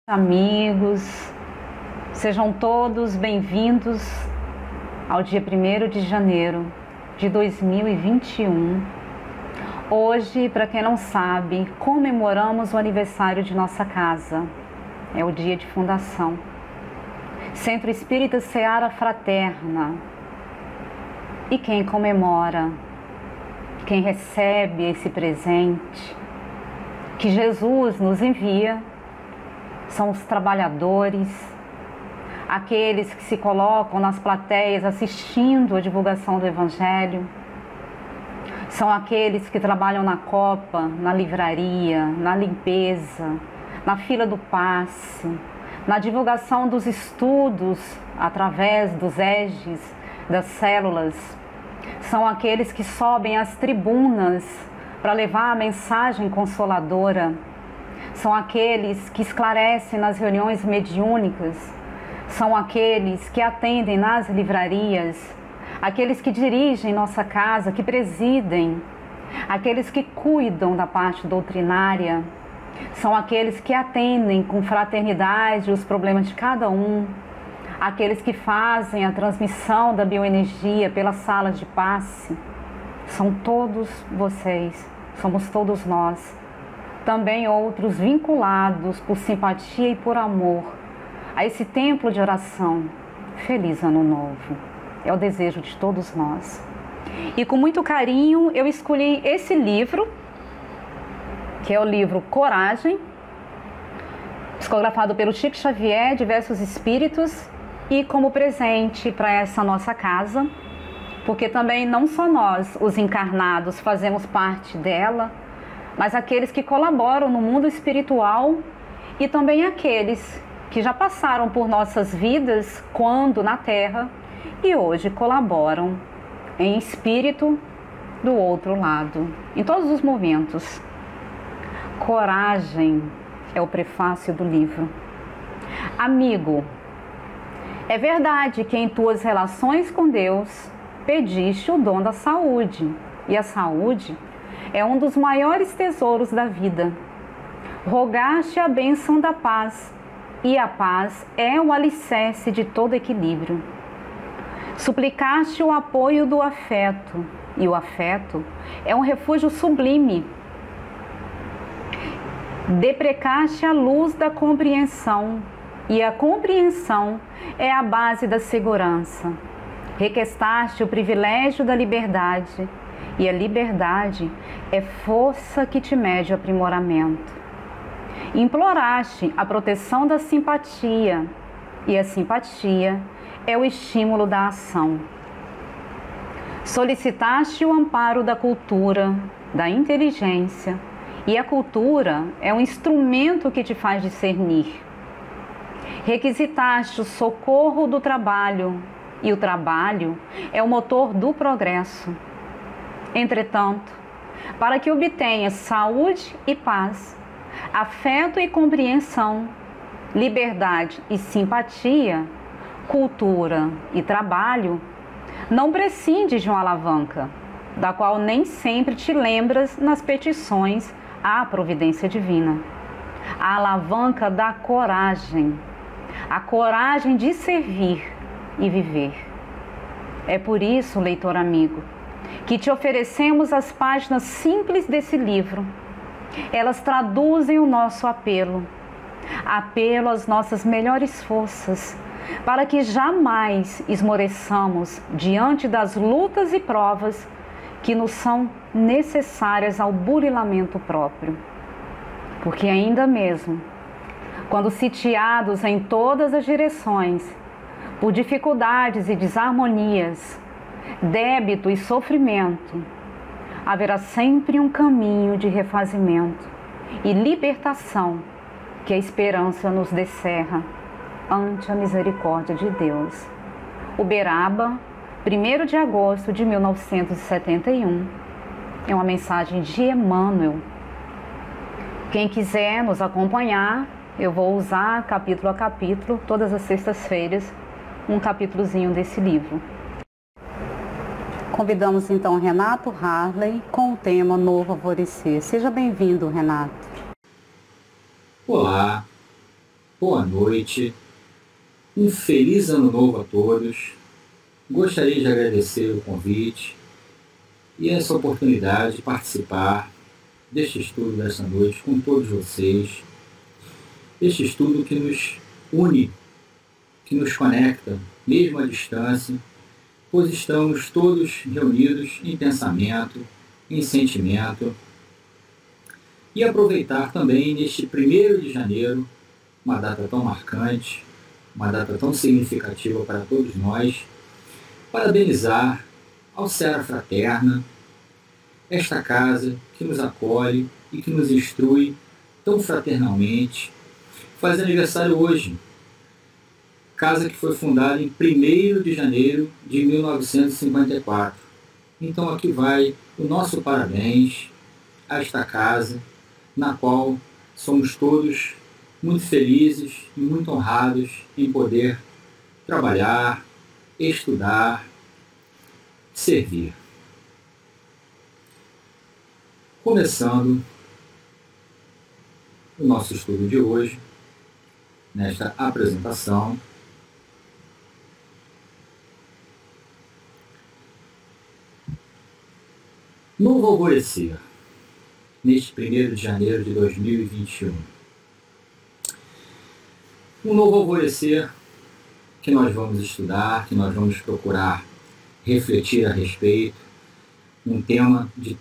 Amigos, sejam todos bem-vindos ao dia 1º de janeiro de 2021. Hoje, para quem não sabe, comemoramos o aniversário de nossa casa. É o dia de fundação. Centro Espírita Seara Fraterna. E quem comemora, quem recebe esse presente que Jesus nos envia, são os trabalhadores, aqueles que se colocam nas plateias assistindo a divulgação do Evangelho, são aqueles que trabalham na copa, na livraria, na limpeza, na fila do passe, na divulgação dos estudos através dos EJs, das células, são aqueles que sobem às tribunas para levar a mensagem consoladora, são aqueles que esclarecem nas reuniões mediúnicas, são aqueles que atendem nas livrarias, aqueles que dirigem nossa casa, que presidem, aqueles que cuidam da parte doutrinária, são aqueles que atendem com fraternidade os problemas de cada um, aqueles que fazem a transmissão da bioenergia pelas salas de passe. São todos vocês, somos todos nós. Também outros vinculados por simpatia e por amor a esse templo de oração. Feliz Ano Novo. É o desejo de todos nós. E com muito carinho eu escolhi esse livro, que é o livro Coragem, psicografado pelo Chico Xavier, Diversos Espíritos, e como presente para essa nossa casa, porque também não só nós, os encarnados, fazemos parte dela, mas aqueles que colaboram no mundo espiritual e também aqueles que já passaram por nossas vidas quando na Terra e hoje colaboram em espírito do outro lado, em todos os momentos. Coragem é o prefácio do livro. Amigo, é verdade que em tuas relações com Deus pediste o dom da saúde, e a saúde é um dos maiores tesouros da vida. Rogaste a bênção da paz, e a paz é o alicerce de todo equilíbrio. Suplicaste o apoio do afeto, e o afeto é um refúgio sublime. Deprecaste a luz da compreensão, e a compreensão é a base da segurança. Requestaste o privilégio da liberdade, e a liberdade é força que te mede o aprimoramento. Imploraste a proteção da simpatia, e a simpatia é o estímulo da ação. Solicitaste o amparo da cultura, da inteligência, e a cultura é um instrumento que te faz discernir. Requisitaste o socorro do trabalho, e o trabalho é o motor do progresso. Entretanto, para que obtenhas saúde e paz, afeto e compreensão, liberdade e simpatia, cultura e trabalho, não prescindes de uma alavanca, da qual nem sempre te lembras nas petições à providência divina. A alavanca da coragem, a coragem de servir e viver. É por isso, leitor amigo, que te oferecemos as páginas simples desse livro. Elas traduzem o nosso apelo às nossas melhores forças, para que jamais esmoreçamos diante das lutas e provas que nos são necessárias ao burilamento próprio. Porque ainda mesmo, quando sitiados em todas as direções, por dificuldades e desarmonias, débito e sofrimento, haverá sempre um caminho de refazimento e libertação que a esperança nos descerra ante a misericórdia de Deus. Uberaba, 1º de agosto de 1971, é uma mensagem de Emmanuel. Quem quiser nos acompanhar, eu vou usar capítulo a capítulo, todas as sextas-feiras, um capítulozinho desse livro. Convidamos então Renato Harley com o tema Novo Alvorecer. Seja bem-vindo, Renato. Olá, boa noite, um feliz ano novo a todos. Gostaria de agradecer o convite e essa oportunidade de participar deste estudo desta noite com todos vocês. Este estudo que nos une, que nos conecta, mesmo à distância, pois estamos todos reunidos em pensamento, em sentimento. E aproveitar também neste 1º de janeiro, uma data tão marcante, uma data tão significativa para todos nós, parabenizar ao Seara Fraterna, esta casa que nos acolhe e que nos instrui tão fraternalmente. Faz aniversário hoje, casa que foi fundada em 1º de janeiro de 1954. Então aqui vai o nosso parabéns a esta casa, na qual somos todos muito felizes e muito honrados em poder trabalhar, estudar, servir. Começando o nosso estudo de hoje, nesta apresentação, novo alvorecer, neste 1º de janeiro de 2021. Um novo alvorecer que nós vamos estudar, que nós vamos procurar refletir a respeito, um tema de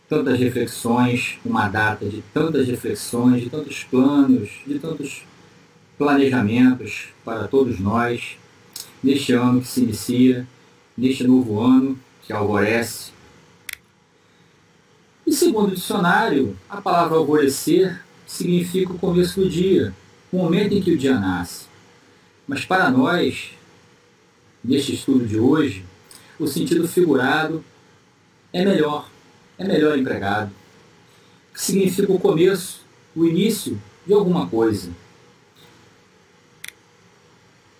tantas reflexões, uma data de tantas reflexões, de tantos planos, de tantos planejamentos para todos nós, neste ano que se inicia, neste novo ano que alvorece. E segundo o dicionário, a palavra alvorecer significa o começo do dia, o momento em que o dia nasce. Mas para nós, neste estudo de hoje, o sentido figurado é melhor empregado, que significa o começo, o início de alguma coisa.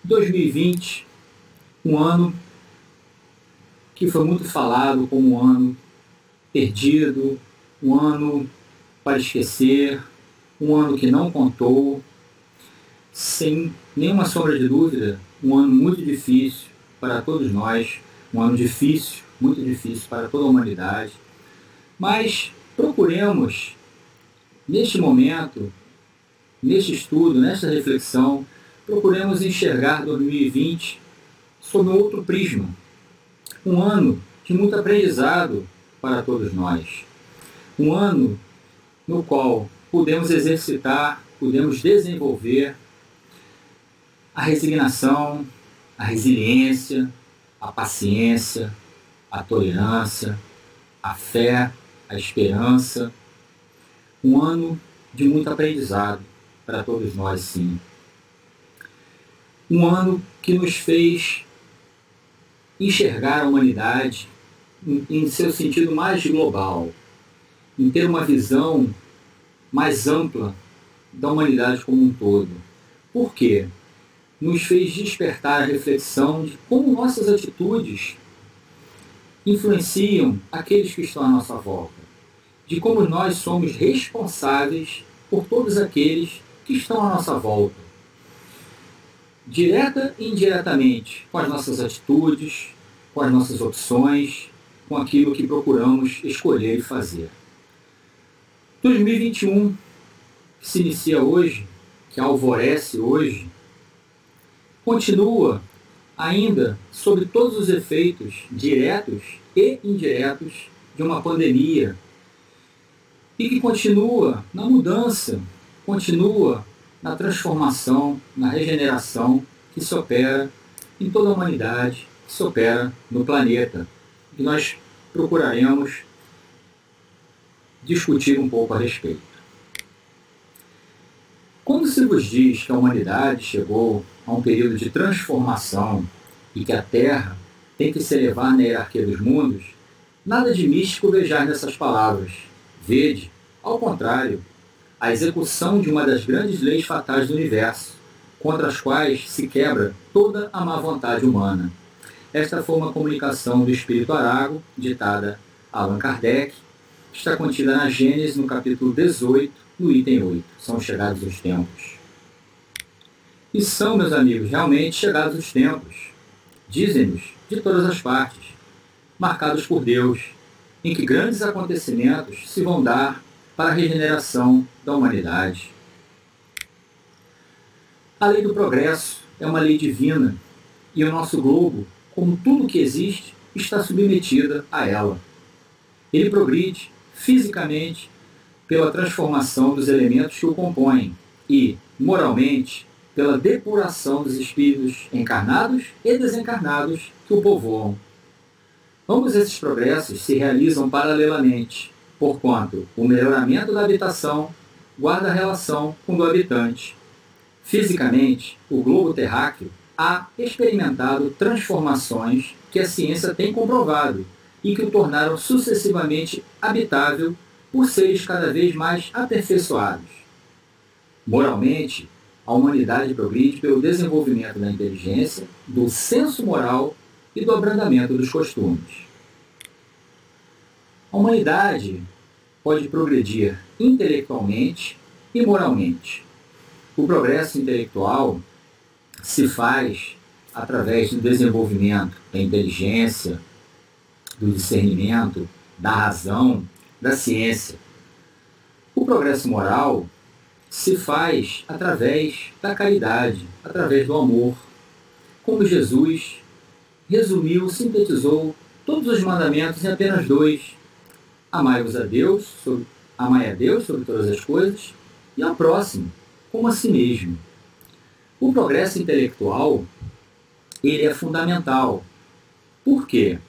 2020, um ano que foi muito falado como um ano perdido, um ano para esquecer, um ano que não contou, sem nenhuma sombra de dúvida, um ano muito difícil para todos nós, um ano difícil, muito difícil para toda a humanidade. Mas procuremos, neste momento, neste estudo, nesta reflexão, procuremos enxergar 2020 sob um outro prisma. Um ano de muito aprendizado para todos nós. Um ano no qual podemos exercitar, podemos desenvolver a resignação, a resiliência, a paciência, a tolerância, a fé, a esperança. Um ano de muito aprendizado para todos nós, sim. Um ano que nos fez enxergar a humanidade em seu sentido mais global, em ter uma visão mais ampla da humanidade como um todo. Por quê? Nos fez despertar a reflexão de como nossas atitudes influenciam aqueles que estão à nossa volta, de como nós somos responsáveis por todos aqueles que estão à nossa volta, direta e indiretamente, com as nossas atitudes, com as nossas opções, com aquilo que procuramos escolher e fazer. 2021, que se inicia hoje, que alvorece hoje, continua ainda sob todos os efeitos diretos e indiretos de uma pandemia e que continua na mudança, continua na transformação, na regeneração que se opera em toda a humanidade, que se opera no planeta. E nós procuraremos discutir um pouco a respeito. Quando se vos diz que a humanidade chegou a um período de transformação e que a Terra tem que se elevar na hierarquia dos mundos, nada de místico vejar nessas palavras. Vede, ao contrário, a execução de uma das grandes leis fatais do universo, contra as quais se quebra toda a má vontade humana. Esta foi uma comunicação do Espírito Arago, ditada a Allan Kardec, que está contida na Gênesis, no capítulo 18, no item 8. São chegados os tempos. E são, meus amigos, realmente chegados os tempos, dizem-nos, de todas as partes, marcados por Deus, em que grandes acontecimentos se vão dar para a regeneração da humanidade. A lei do progresso é uma lei divina e o nosso globo, como tudo que existe, está submetida a ela. Ele progride fisicamente pela transformação dos elementos que o compõem e, moralmente, pela depuração dos espíritos encarnados e desencarnados que o povoam. Ambos esses progressos se realizam paralelamente, porquanto o melhoramento da habitação guarda relação com o do habitante. Fisicamente, o globo terráqueo há experimentado transformações que a ciência tem comprovado e que o tornaram sucessivamente habitável por seres cada vez mais aperfeiçoados. Moralmente, a humanidade progride pelo desenvolvimento da inteligência, do senso moral e do abrandamento dos costumes. A humanidade pode progredir intelectualmente e moralmente. O progresso intelectual se faz através do desenvolvimento da inteligência, do discernimento, da razão, da ciência. O progresso moral se faz através da caridade, através do amor. Como Jesus resumiu, sintetizou todos os mandamentos em apenas 2. Amai a Deus sobre todas as coisas e ao próximo como a si mesmo. O progresso intelectual, ele é fundamental. Por quê?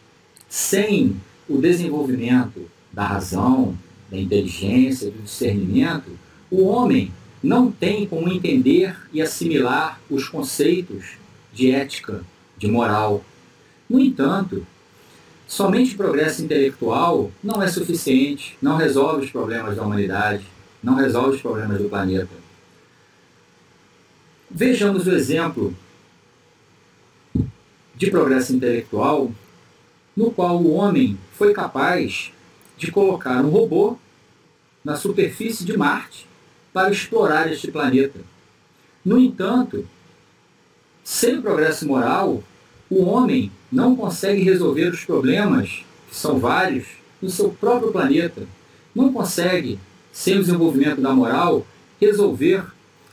Sem o desenvolvimento da razão, da inteligência, do discernimento, o homem não tem como entender e assimilar os conceitos de ética, de moral. No entanto, somente o progresso intelectual não é suficiente, não resolve os problemas da humanidade, não resolve os problemas do planeta. Vejamos o exemplo de progresso intelectual no qual o homem foi capaz de colocar um robô na superfície de Marte para explorar este planeta. No entanto, sem o progresso moral, o homem não consegue resolver os problemas, que são vários, no seu próprio planeta. Não consegue, sem o desenvolvimento da moral, resolver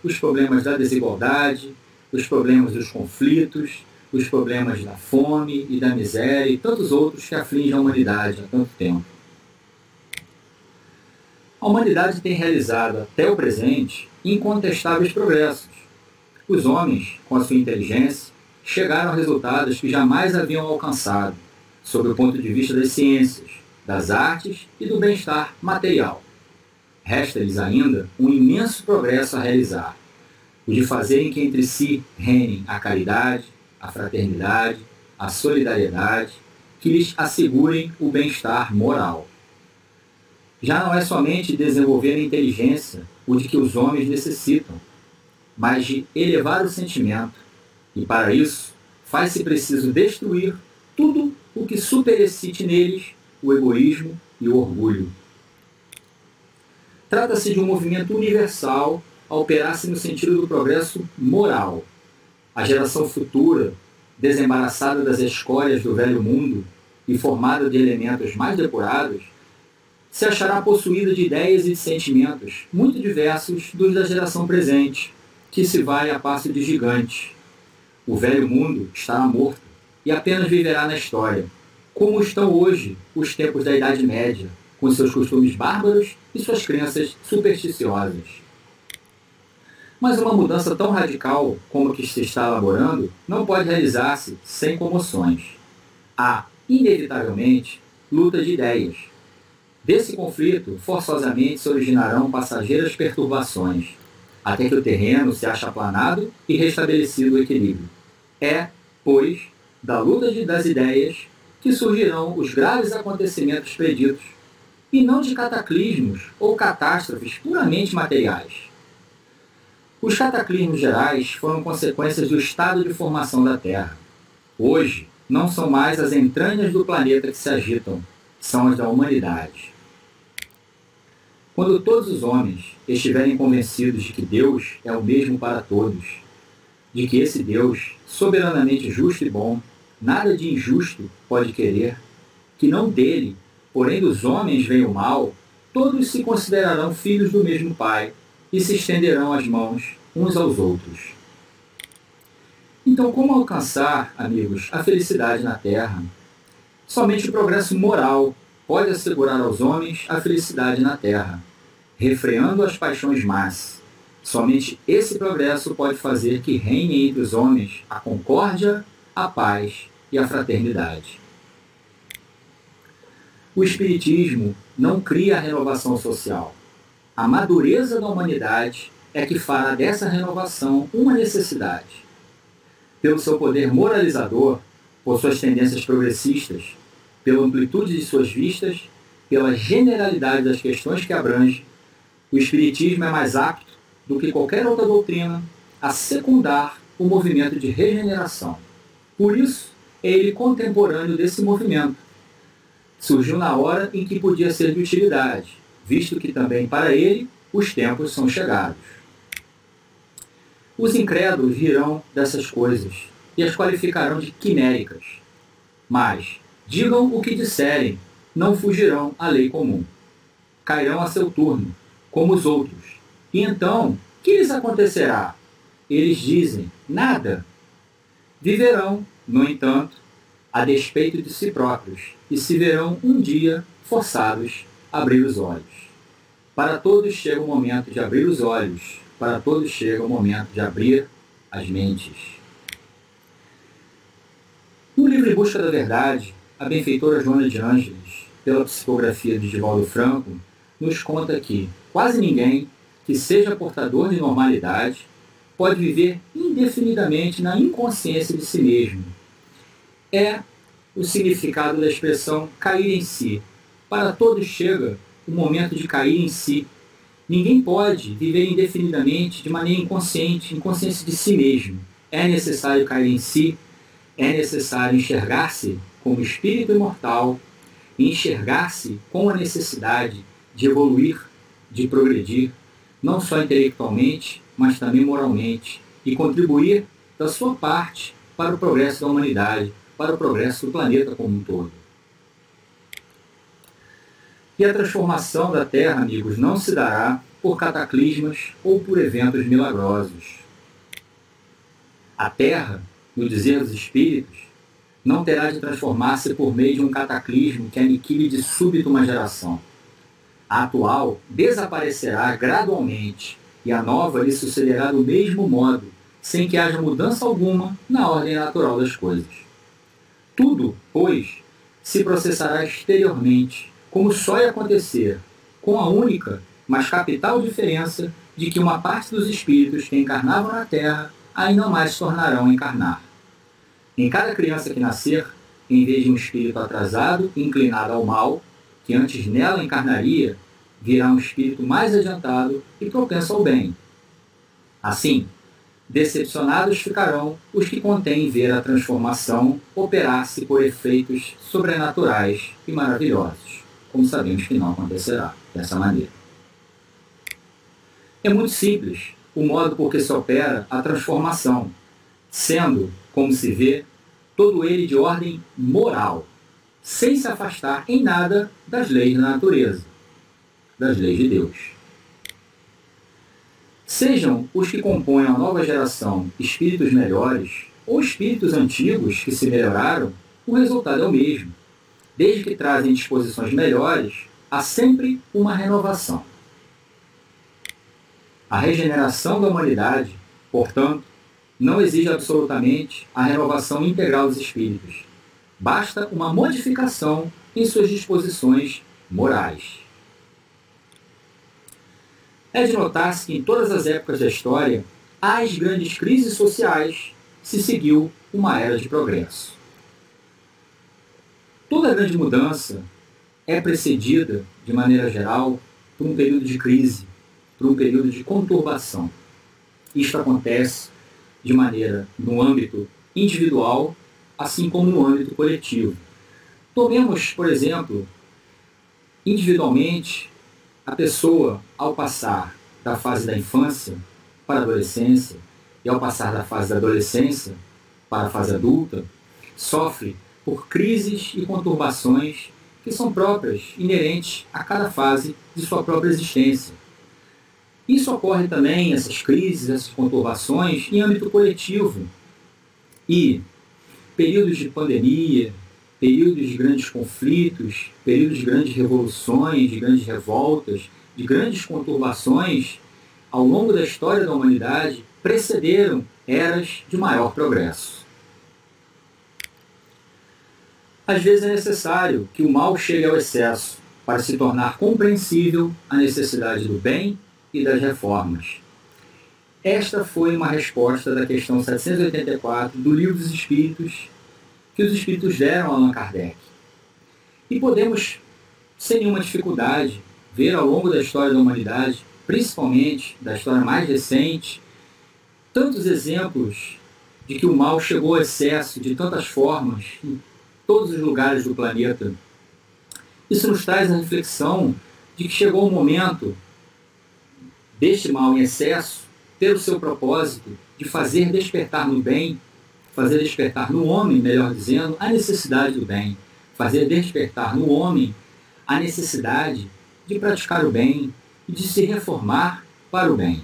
os problemas da desigualdade, os problemas dos conflitos, os problemas da fome e da miséria e tantos outros que afligem a humanidade há tanto tempo. A humanidade tem realizado até o presente incontestáveis progressos. Os homens, com a sua inteligência, chegaram a resultados que jamais haviam alcançado, sob o ponto de vista das ciências, das artes e do bem-estar material. Resta-lhes ainda um imenso progresso a realizar, o de fazerem que entre si reinem a caridade, a fraternidade, a solidariedade, que lhes assegurem o bem-estar moral. Já não é somente desenvolver a inteligência o de que os homens necessitam, mas de elevar o sentimento, e para isso faz-se preciso destruir tudo o que superexcite neles o egoísmo e o orgulho. Trata-se de um movimento universal a operar-se no sentido do progresso moral. A geração futura, desembaraçada das escórias do velho mundo e formada de elementos mais depurados, se achará possuída de ideias e de sentimentos muito diversos dos da geração presente, que se vai a passo de gigante. O velho mundo estará morto e apenas viverá na história, como estão hoje os tempos da Idade Média, com seus costumes bárbaros e suas crenças supersticiosas. Mas uma mudança tão radical como a que se está elaborando não pode realizar-se sem comoções. Há, inevitavelmente, luta de ideias. Desse conflito, forçosamente se originarão passageiras perturbações, até que o terreno se ache aplanado e restabelecido o equilíbrio. É, pois, da luta das ideias que surgirão os graves acontecimentos preditos, e não de cataclismos ou catástrofes puramente materiais. Os cataclismos gerais foram consequências do estado de formação da Terra. Hoje, não são mais as entranhas do planeta que se agitam, são as da humanidade. Quando todos os homens estiverem convencidos de que Deus é o mesmo para todos, de que esse Deus, soberanamente justo e bom, nada de injusto pode querer, que não dele, porém dos homens veio o mal, todos se considerarão filhos do mesmo Pai e se estenderão as mãos uns aos outros. Então, como alcançar, amigos, a felicidade na Terra? Somente o progresso moral pode assegurar aos homens a felicidade na Terra, refreando as paixões más. Somente esse progresso pode fazer que reine entre os homens a concórdia, a paz e a fraternidade. O Espiritismo não cria a renovação social. A madureza da humanidade é que fará dessa renovação uma necessidade. Pelo seu poder moralizador, por suas tendências progressistas, pela amplitude de suas vistas, pela generalidade das questões que abrange, o Espiritismo é mais apto do que qualquer outra doutrina a secundar o movimento de regeneração. Por isso, é ele contemporâneo desse movimento. Surgiu na hora em que podia ser de utilidade, visto que também para ele os tempos são chegados. Os incrédulos rirão dessas coisas e as qualificarão de quiméricas. Mas, digam o que disserem, não fugirão à lei comum. Cairão a seu turno, como os outros. E então, que lhes acontecerá? Eles dizem, nada. Viverão, no entanto, a despeito de si próprios, e se verão um dia forçados a abrir os olhos. Para todos chega o momento de abrir os olhos, para todos chega o momento de abrir as mentes. No livro Em Busca da Verdade, a benfeitora Joana de Ângeles, pela psicografia de Divaldo Franco, nos conta que quase ninguém que seja portador de normalidade pode viver indefinidamente na inconsciência de si mesmo. É o significado da expressão cair em si. Para todos chega o momento de cair em si. Ninguém pode viver indefinidamente de maneira inconsciente, inconsciência de si mesmo. É necessário cair em si, é necessário enxergar-se como espírito imortal, e enxergar-se com a necessidade de evoluir, de progredir, não só intelectualmente, mas também moralmente, e contribuir da sua parte para o progresso da humanidade, para o progresso do planeta como um todo. E a transformação da Terra, amigos, não se dará por cataclismas ou por eventos milagrosos. A Terra, no dizer dos Espíritos, não terá de transformar-se por meio de um cataclismo que aniquile de súbito uma geração. A atual desaparecerá gradualmente e a nova lhe sucederá do mesmo modo, sem que haja mudança alguma na ordem natural das coisas. Tudo, pois, se processará exteriormente, como só ia acontecer, com a única, mas capital diferença de que uma parte dos espíritos que encarnavam na Terra ainda mais se tornarão a encarnar. Em cada criança que nascer, em vez de um espírito atrasado e inclinado ao mal, que antes nela encarnaria, virá um espírito mais adiantado e propenso ao bem. Assim, decepcionados ficarão os que contêm ver a transformação operar-se por efeitos sobrenaturais e maravilhosos, como sabemos que não acontecerá dessa maneira. É muito simples o modo por que se opera a transformação, sendo, como se vê, todo ele de ordem moral, sem se afastar em nada das leis da natureza, das leis de Deus. Sejam os que compõem a nova geração espíritos melhores ou espíritos antigos que se melhoraram, o resultado é o mesmo. Desde que trazem disposições melhores, há sempre uma renovação. A regeneração da humanidade, portanto, não exige absolutamente a renovação integral dos espíritos. Basta uma modificação em suas disposições morais. É de notar-se que em todas as épocas da história, às grandes crises sociais, se seguiu uma era de progresso. Toda grande mudança é precedida, de maneira geral, por um período de crise, por um período de conturbação. Isto acontece de maneira no âmbito individual, assim como no âmbito coletivo. Tomemos, por exemplo, individualmente, a pessoa, ao passar da fase da infância para a adolescência, e ao passar da fase da adolescência para a fase adulta, sofre por crises e conturbações que são próprias, inerentes a cada fase de sua própria existência. Isso ocorre também, essas crises, essas conturbações, em âmbito coletivo. E períodos de pandemia, períodos de grandes conflitos, períodos de grandes revoluções, de grandes revoltas, de grandes conturbações, ao longo da história da humanidade, precederam eras de maior progresso. Às vezes é necessário que o mal chegue ao excesso para se tornar compreensível a necessidade do bem e das reformas. Esta foi uma resposta da questão 784 do Livro dos Espíritos, que os Espíritos deram a Allan Kardec. E podemos, sem nenhuma dificuldade, ver ao longo da história da humanidade, principalmente da história mais recente, tantos exemplos de que o mal chegou ao excesso de tantas formas em todos os lugares do planeta. Isso nos traz a reflexão de que chegou o momento deste mal em excesso ter o seu propósito de fazer despertar no bem, fazer despertar no homem, melhor dizendo, a necessidade do bem, fazer despertar no homem a necessidade de praticar o bem e de se reformar para o bem.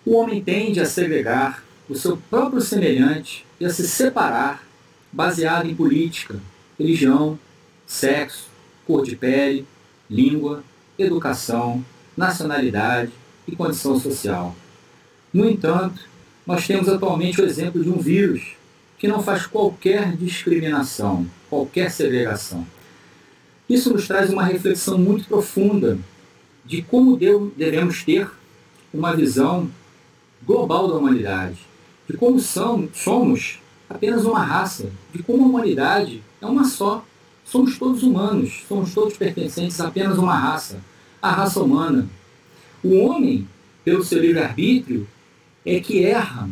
O homem tende a segregar o seu próprio semelhante e a se separar baseado em política, religião, sexo, cor de pele, língua, educação, nacionalidade e condição social. No entanto, nós temos atualmente o exemplo de um vírus que não faz qualquer discriminação, qualquer segregação. Isso nos traz uma reflexão muito profunda de como devemos ter uma visão global da humanidade, de como somos apenas uma raça, de como a humanidade é uma só. Somos todos humanos, somos todos pertencentes a apenas uma raça, a raça humana. O homem, pelo seu livre-arbítrio, é que erra,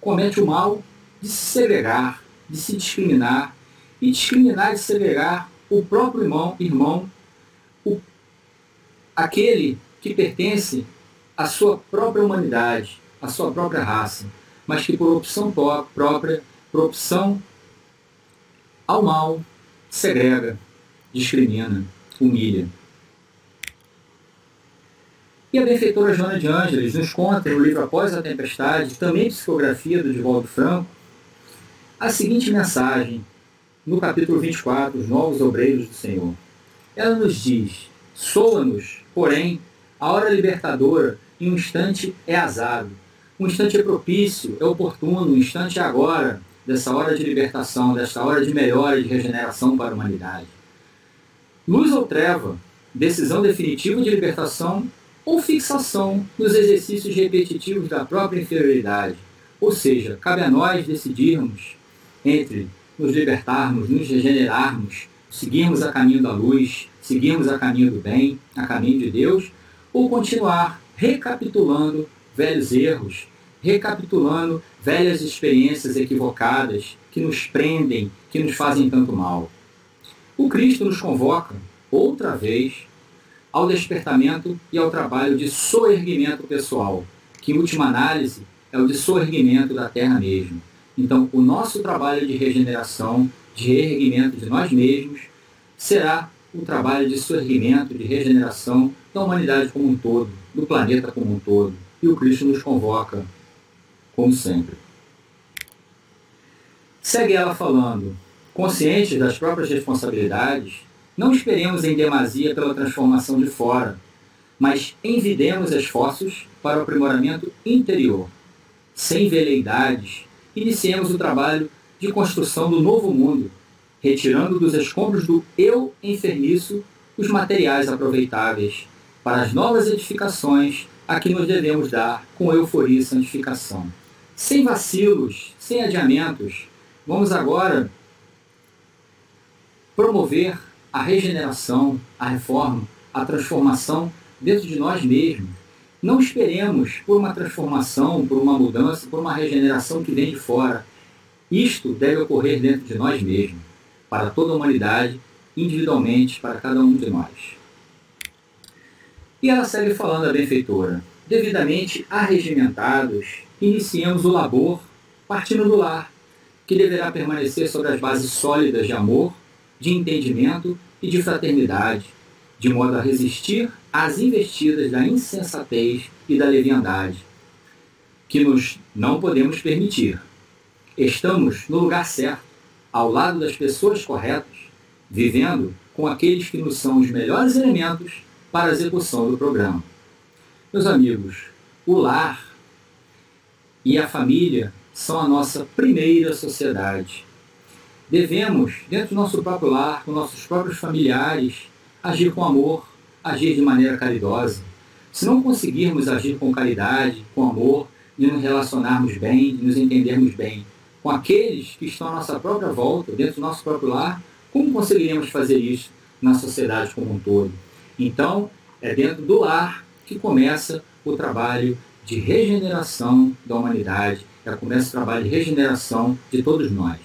comete o mal de se segregar, de se discriminar, e discriminar e segregar o próprio irmão, aquele que pertence à sua própria humanidade, à sua própria raça, mas que por opção própria, por opção ao mal, segrega, discrimina, humilha. E a benfeitora Joana de Ângeles nos conta no livro Após a Tempestade, também psicografia do Divaldo Franco, a seguinte mensagem, no capítulo 24, Os Novos Obreiros do Senhor. Ela nos diz: soa-nos, porém, a hora libertadora, em um instante é azado. Um instante é propício, é oportuno, um instante é agora, dessa hora de libertação, desta hora de melhora e de regeneração para a humanidade. Luz ou treva, decisão definitiva de libertação ou fixação nos exercícios repetitivos da própria inferioridade. Ou seja, cabe a nós decidirmos entre nos libertarmos, nos regenerarmos, seguirmos a caminho da luz, seguirmos a caminho do bem, a caminho de Deus, ou continuar recapitulando velhos erros, recapitulando velhas experiências equivocadas que nos prendem, que nos fazem tanto mal. O Cristo nos convoca, outra vez, ao despertamento e ao trabalho de soerguimento pessoal, que em última análise é o de soerguimento da terra mesmo. Então, o nosso trabalho de regeneração, de reerguimento de nós mesmos, será o trabalho de soerguimento, de regeneração da humanidade como um todo, do planeta como um todo. E o Cristo nos convoca, como sempre. Segue ela falando: conscientes das próprias responsabilidades, não esperemos em demasia pela transformação de fora, mas envidemos esforços para o aprimoramento interior. Sem veleidades, iniciemos o trabalho de construção do novo mundo, retirando dos escombros do eu enfermiço os materiais aproveitáveis para as novas edificações a que nos devemos dar com euforia e santificação. Sem vacilos, sem adiamentos, vamos agora promover a regeneração, a reforma, a transformação dentro de nós mesmos. Não esperemos por uma transformação, por uma mudança, por uma regeneração que vem de fora. Isto deve ocorrer dentro de nós mesmos, para toda a humanidade, individualmente, para cada um de nós. E ela segue falando, a benfeitora: devidamente arregimentados, iniciemos o labor partindo do lar, que deverá permanecer sobre as bases sólidas de amor, de entendimento e de fraternidade, de modo a resistir às investidas da insensatez e da leviandade, que nos não podemos permitir. Estamos no lugar certo, ao lado das pessoas corretas, vivendo com aqueles que nos são os melhores elementos para a execução do programa. Meus amigos, o lar e a família são a nossa primeira sociedade. Devemos, dentro do nosso próprio lar, com nossos próprios familiares, agir com amor, agir de maneira caridosa. Se não conseguirmos agir com caridade, com amor, de nos relacionarmos bem, de nos entendermos bem com aqueles que estão à nossa própria volta, dentro do nosso próprio lar, como conseguiremos fazer isso na sociedade como um todo? Então, é dentro do lar que começa o trabalho de regeneração da humanidade, começa o trabalho de regeneração de todos nós.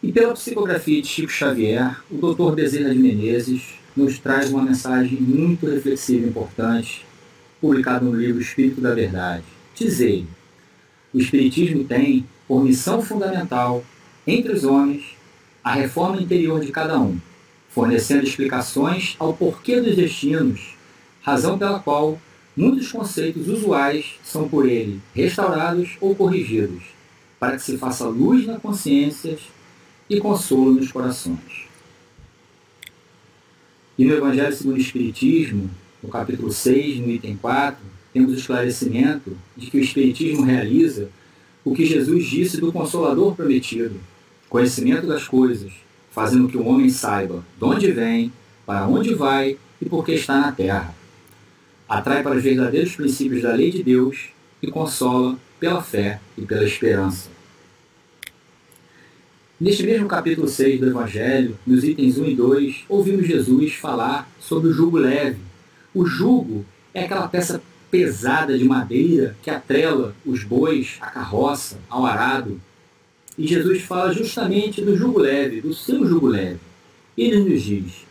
E pela psicografia de Chico Xavier, o Dr. Bezerra de Menezes nos traz uma mensagem muito reflexiva e importante, publicada no livro Espírito da Verdade. Diz ele: o Espiritismo tem, por missão fundamental, entre os homens, a reforma interior de cada um, fornecendo explicações ao porquê dos destinos, razão pela qual muitos conceitos usuais são por ele restaurados ou corrigidos, para que se faça luz na consciência e consolo nos corações. E no Evangelho segundo o Espiritismo, no capítulo 6, no item 4, temos o esclarecimento de que o Espiritismo realiza o que Jesus disse do Consolador prometido, conhecimento das coisas, fazendo que o homem saiba de onde vem, para onde vai e por que está na terra. Atrai para os verdadeiros princípios da lei de Deus e consola pela fé e pela esperança. Neste mesmo capítulo 6 do Evangelho, nos itens 1 e 2, ouvimos Jesus falar sobre o jugo leve. O jugo é aquela peça pesada de madeira que atrela os bois à carroça, ao arado. E Jesus fala justamente do jugo leve, do seu jugo leve. Ele nos diz: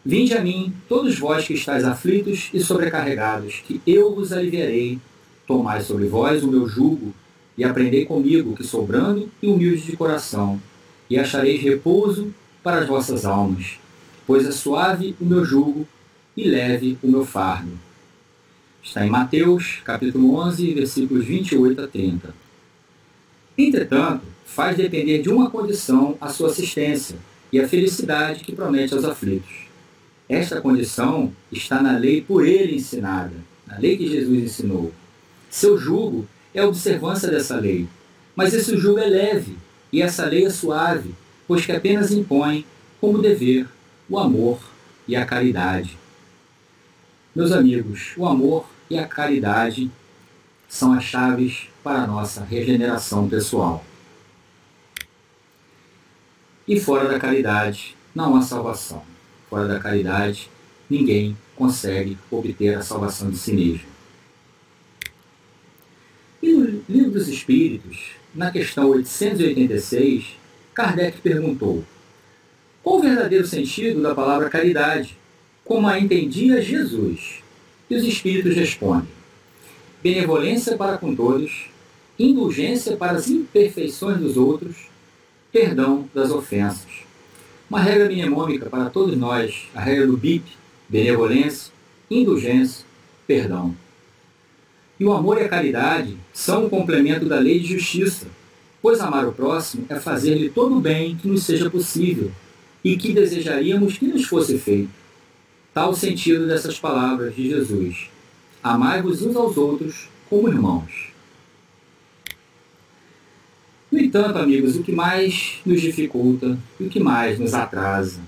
vinde a mim, todos vós que estáis aflitos e sobrecarregados, que eu vos aliviarei. Tomai sobre vós o meu jugo e aprendei comigo, que sou brando e humilde de coração, e achareis repouso para as vossas almas, pois é suave o meu jugo e leve o meu fardo. Está em Mateus, capítulo 11, versículos 28 a 30. Entretanto, faz depender de uma condição a sua assistência e a felicidade que promete aos aflitos. Esta condição está na lei por ele ensinada, na lei que Jesus ensinou. Seu jugo é a observância dessa lei, mas esse jugo é leve e essa lei é suave, pois que apenas impõe como dever o amor e a caridade. Meus amigos, o amor e a caridade são as chaves para a nossa regeneração pessoal. E fora da caridade não há salvação. Fora da caridade, ninguém consegue obter a salvação de si mesmo. E no Livro dos Espíritos, na questão 886, Kardec perguntou: qual o verdadeiro sentido da palavra caridade, como a entendia Jesus? E os Espíritos respondem: benevolência para com todos, indulgência para as imperfeições dos outros, perdão das ofensas. Uma regra mnemônica para todos nós, a regra do BIP: benevolência, indulgência, perdão. E o amor e a caridade são um complemento da lei de justiça, pois amar o próximo é fazer-lhe todo o bem que nos seja possível e que desejaríamos que nos fosse feito. Tal o sentido dessas palavras de Jesus: amai-vos uns aos outros como irmãos. No entanto, amigos, o que mais nos dificulta e o que mais nos atrasa?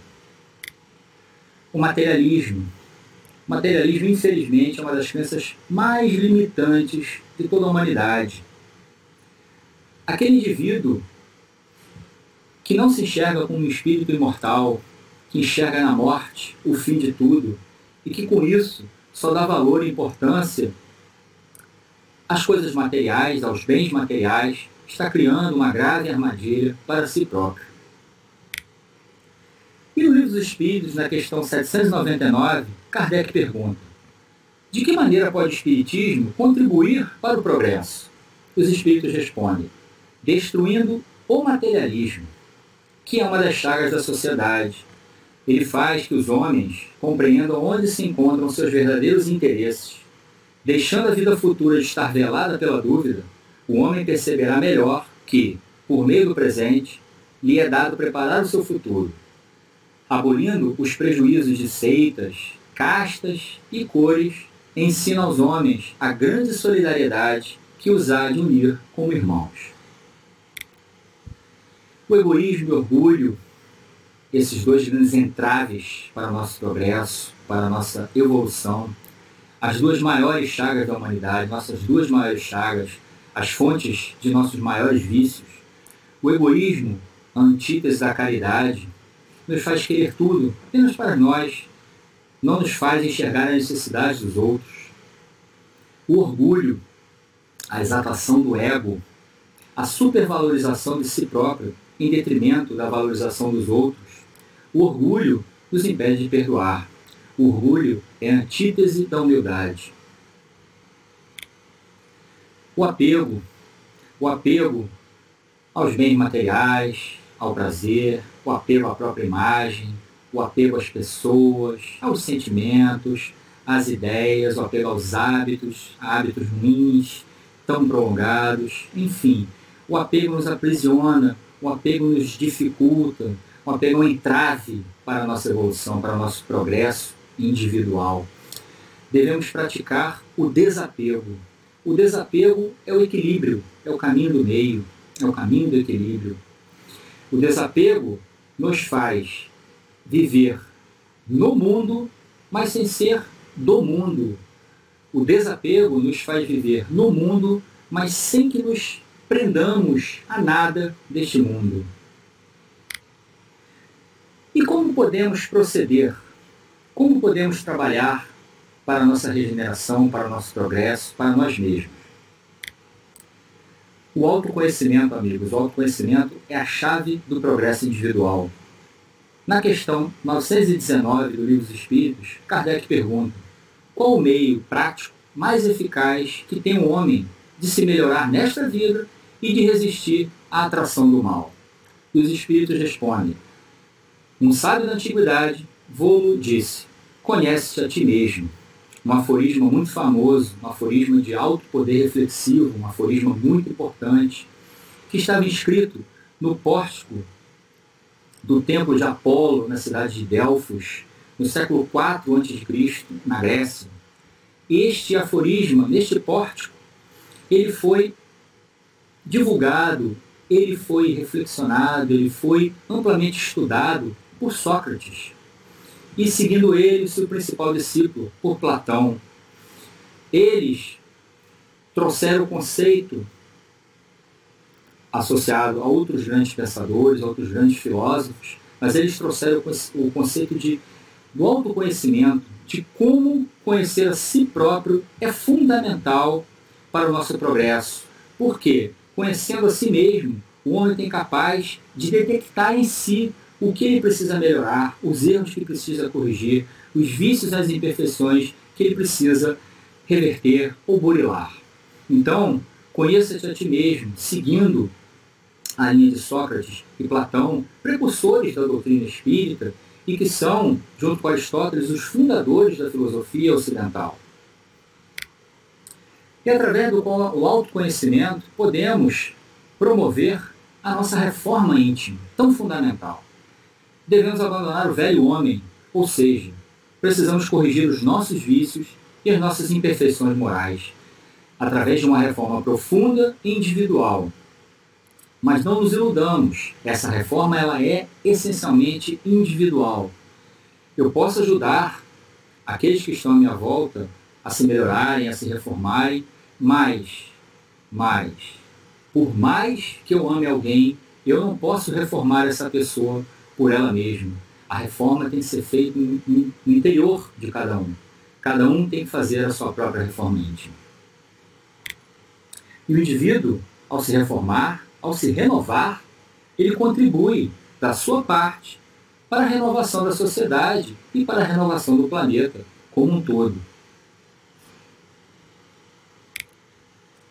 O materialismo. O materialismo, infelizmente, é uma das crenças mais limitantes de toda a humanidade. Aquele indivíduo que não se enxerga como um espírito imortal, que enxerga na morte o fim de tudo, e que com isso só dá valor e importância às coisas materiais, aos bens materiais, está criando uma grave armadilha para si próprio. E no Livro dos Espíritos, na questão 799, Kardec pergunta: De que maneira pode o Espiritismo contribuir para o progresso? Os Espíritos respondem: destruindo o materialismo, que é uma das chagas da sociedade. Ele faz que os homens compreendam onde se encontram seus verdadeiros interesses. Deixando a vida futura de estar velada pela dúvida, o homem perceberá melhor que, por meio do presente, lhe é dado preparar o seu futuro. Abolindo os prejuízos de seitas, castas e cores, ensina aos homens a grande solidariedade que os há de unir como irmãos. O egoísmo e o orgulho, esses dois grandes entraves para o nosso progresso, para a nossa evolução, as duas maiores chagas da humanidade, nossas duas maiores chagas, as fontes de nossos maiores vícios. O egoísmo, a antítese da caridade, nos faz querer tudo apenas para nós, não nos faz enxergar a necessidade dos outros. O orgulho, a exaltação do ego, a supervalorização de si próprio em detrimento da valorização dos outros. O orgulho nos impede de perdoar. O orgulho é a antítese da humildade. O apego aos bens materiais, ao prazer, o apego à própria imagem, o apego às pessoas, aos sentimentos, às ideias, o apego aos hábitos ruins, tão prolongados, enfim. O apego nos aprisiona, o apego nos dificulta, o apego é um entrave para a nossa evolução, para o nosso progresso individual. Devemos praticar o desapego. O desapego é o equilíbrio, é o caminho do meio, é o caminho do equilíbrio. O desapego nos faz viver no mundo, mas sem ser do mundo. O desapego nos faz viver no mundo, mas sem que nos prendamos a nada deste mundo. E como podemos proceder? Como podemos trabalhar para a nossa regeneração, para o nosso progresso, para nós mesmos? O autoconhecimento, amigos, o autoconhecimento é a chave do progresso individual. Na questão 919 do Livro dos Espíritos, Kardec pergunta: qual o meio prático mais eficaz que tem o homem de se melhorar nesta vida e de resistir à atração do mal? E os Espíritos respondem: um sábio da antiguidade vô-lo disse: conhece-te a ti mesmo. Um aforismo muito famoso, um aforismo de alto poder reflexivo, um aforismo muito importante, que estava inscrito no pórtico do templo de Apolo, na cidade de Delfos, no século IV a.C., na Grécia. Este aforisma, neste pórtico, ele foi divulgado, ele foi reflexionado, ele foi amplamente estudado por Sócrates. E seguindo ele, seu principal discípulo, por Platão. Eles trouxeram o conceito associado a outros grandes pensadores, a outros grandes filósofos, mas eles trouxeram o conceito do autoconhecimento, de como conhecer a si próprio é fundamental para o nosso progresso. Por quê? Conhecendo a si mesmo, o homem tem capaz de detectar em si o que ele precisa melhorar, os erros que precisa corrigir, os vícios e as imperfeições que ele precisa reverter ou burilar. Então, conheça-te a ti mesmo, seguindo a linha de Sócrates e Platão, precursores da doutrina espírita e que são, junto com Aristóteles, os fundadores da filosofia ocidental. E através do autoconhecimento podemos promover a nossa reforma íntima, tão fundamental. Devemos abandonar o velho homem, ou seja, precisamos corrigir os nossos vícios e as nossas imperfeições morais, através de uma reforma profunda e individual. Mas não nos iludamos, essa reforma ela é essencialmente individual. Eu posso ajudar aqueles que estão à minha volta a se melhorarem, a se reformarem, mas, por mais que eu ame alguém, eu não posso reformar essa pessoa por ela mesma. A reforma tem que ser feita no interior de cada um. Cada um tem que fazer a sua própria reforma íntima. E o indivíduo, ao se reformar, ao se renovar, ele contribui da sua parte para a renovação da sociedade e para a renovação do planeta como um todo.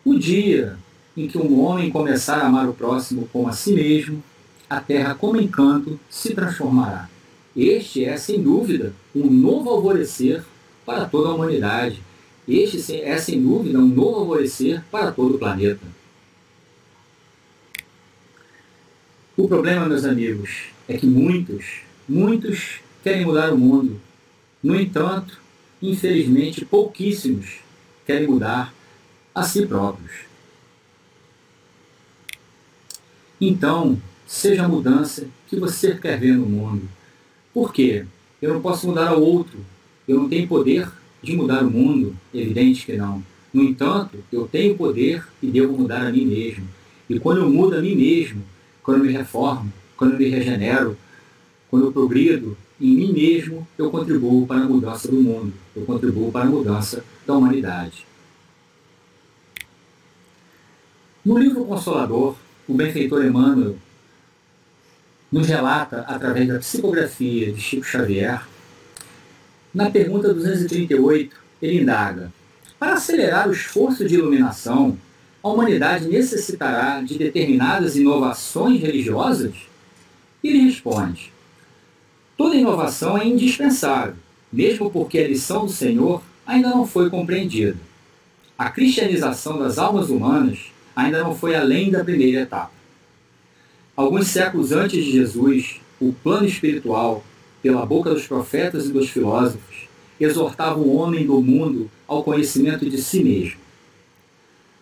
O dia em que um homem começar a amar o próximo como a si mesmo, a terra como encanto se transformará. Este é, sem dúvida, um novo alvorecer para toda a humanidade. Este é, sem dúvida, um novo alvorecer para todo o planeta. O problema, meus amigos, é que muitos querem mudar o mundo. No entanto, infelizmente, pouquíssimos querem mudar a si próprios. Então, seja a mudança que você quer ver no mundo. Por quê? Eu não posso mudar ao outro. Eu não tenho poder de mudar o mundo. Evidente que não. No entanto, eu tenho poder e devo mudar a mim mesmo. E quando eu mudo a mim mesmo, quando eu me reformo, quando eu me regenero, quando eu progrido em mim mesmo, eu contribuo para a mudança do mundo. Eu contribuo para a mudança da humanidade. No livro Consolador, o benfeitor Emmanuel nos relata, através da psicografia de Chico Xavier, na pergunta 238, ele indaga: para acelerar o esforço de iluminação, a humanidade necessitará de determinadas inovações religiosas? E ele responde: toda inovação é indispensável, mesmo porque a lição do Senhor ainda não foi compreendida. A cristianização das almas humanas ainda não foi além da primeira etapa. Alguns séculos antes de Jesus, o plano espiritual, pela boca dos profetas e dos filósofos, exortava o homem do mundo ao conhecimento de si mesmo.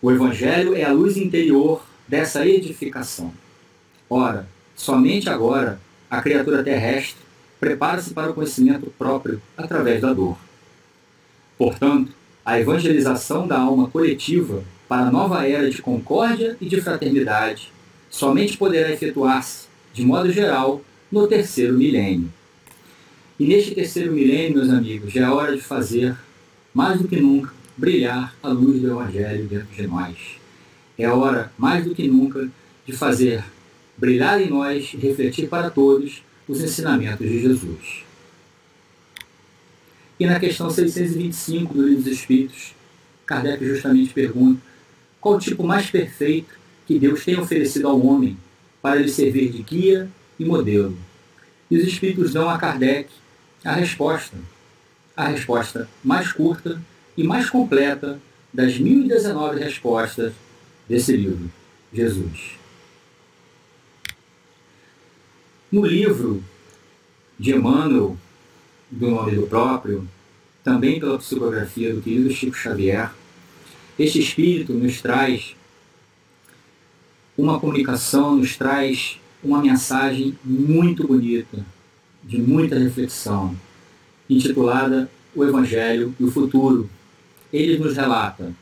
O Evangelho é a luz interior dessa edificação. Ora, somente agora, a criatura terrestre prepara-se para o conhecimento próprio através da dor. Portanto, a evangelização da alma coletiva para a nova era de concórdia e de fraternidade somente poderá efetuar-se, de modo geral, no terceiro milênio. E neste terceiro milênio, meus amigos, já é hora de fazer, mais do que nunca, brilhar a luz do Evangelho dentro de nós. É hora, mais do que nunca, de fazer brilhar em nós e refletir para todos os ensinamentos de Jesus. E na questão 625 do Livro dos Espíritos, Kardec justamente pergunta: qual o tipo mais perfeito que Deus tem oferecido ao homem para lhe servir de guia e modelo? E os Espíritos dão a Kardec a resposta mais curta e mais completa das 1019 respostas desse livro, Jesus. No livro de Emmanuel, do nome do próprio, também pela psicografia do querido Chico Xavier, este Espírito nos traz uma comunicação, nos traz uma mensagem muito bonita, de muita reflexão, intitulada O Evangelho e o Futuro. Ele nos relata: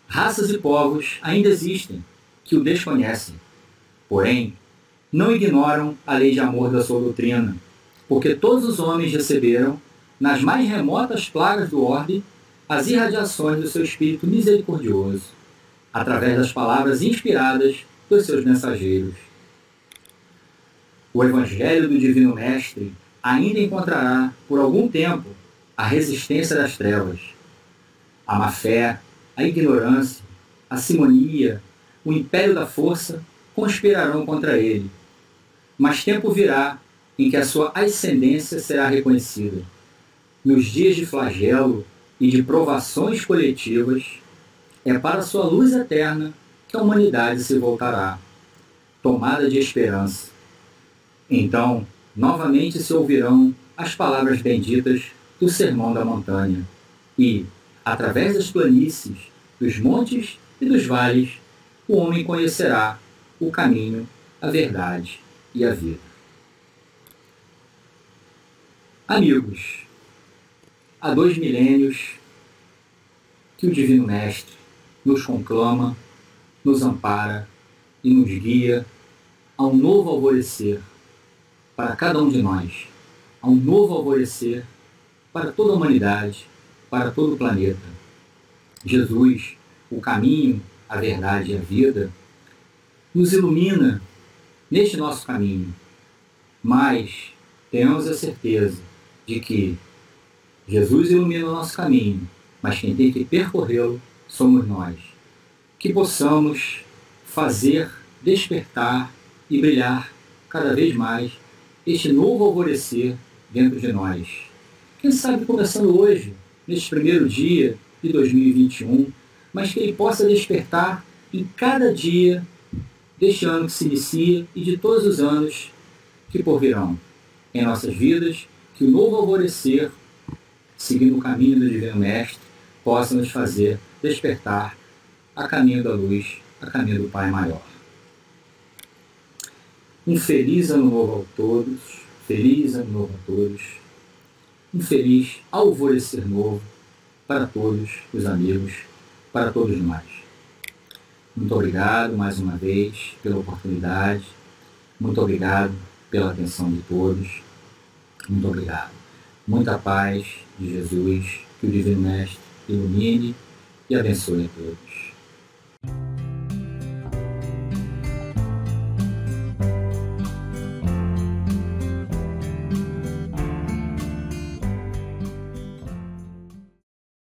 raças e povos ainda existem que o desconhecem, porém, não ignoram a lei de amor da sua doutrina, porque todos os homens receberam, nas mais remotas plagas do orbe, as irradiações do seu Espírito misericordioso, através das palavras inspiradas dos seus mensageiros. O Evangelho do Divino Mestre ainda encontrará, por algum tempo, a resistência das trevas. A má-fé, a ignorância, a simonia, o império da força conspirarão contra ele. Mas tempo virá em que a sua ascendência será reconhecida. Nos dias de flagelo e de provações coletivas, é para a sua luz eterna que a humanidade se voltará, tomada de esperança. Então, novamente se ouvirão as palavras benditas do Sermão da Montanha, e, através das planícies, dos montes e dos vales, o homem conhecerá o caminho, a verdade e a vida. Amigos, há 2 milênios que o Divino Mestre nos conclama, nos ampara e nos guia a um novo alvorecer para cada um de nós, a um novo alvorecer para toda a humanidade, para todo o planeta. Jesus, o caminho, a verdade e a vida, nos ilumina neste nosso caminho, mas temos a certeza de que Jesus ilumina o nosso caminho, mas quem tem que percorrê-lo somos nós. que possamos fazer despertar e brilhar cada vez mais este novo alvorecer dentro de nós. Quem sabe começando hoje, neste primeiro dia de 2021, mas que ele possa despertar em cada dia deste ano que se inicia e de todos os anos que por virão em nossas vidas, que o novo alvorecer, seguindo o caminho do Divino Mestre, possa nos fazer despertar a caminho da luz, a caminho do Pai Maior. Um feliz ano novo a todos, feliz ano novo a todos, um feliz alvorecer novo para todos os amigos, para todos nós. Muito obrigado mais uma vez pela oportunidade, muito obrigado pela atenção de todos, muito obrigado. Muita paz de Jesus, que o Divino Mestre ilumine e abençoe a todos.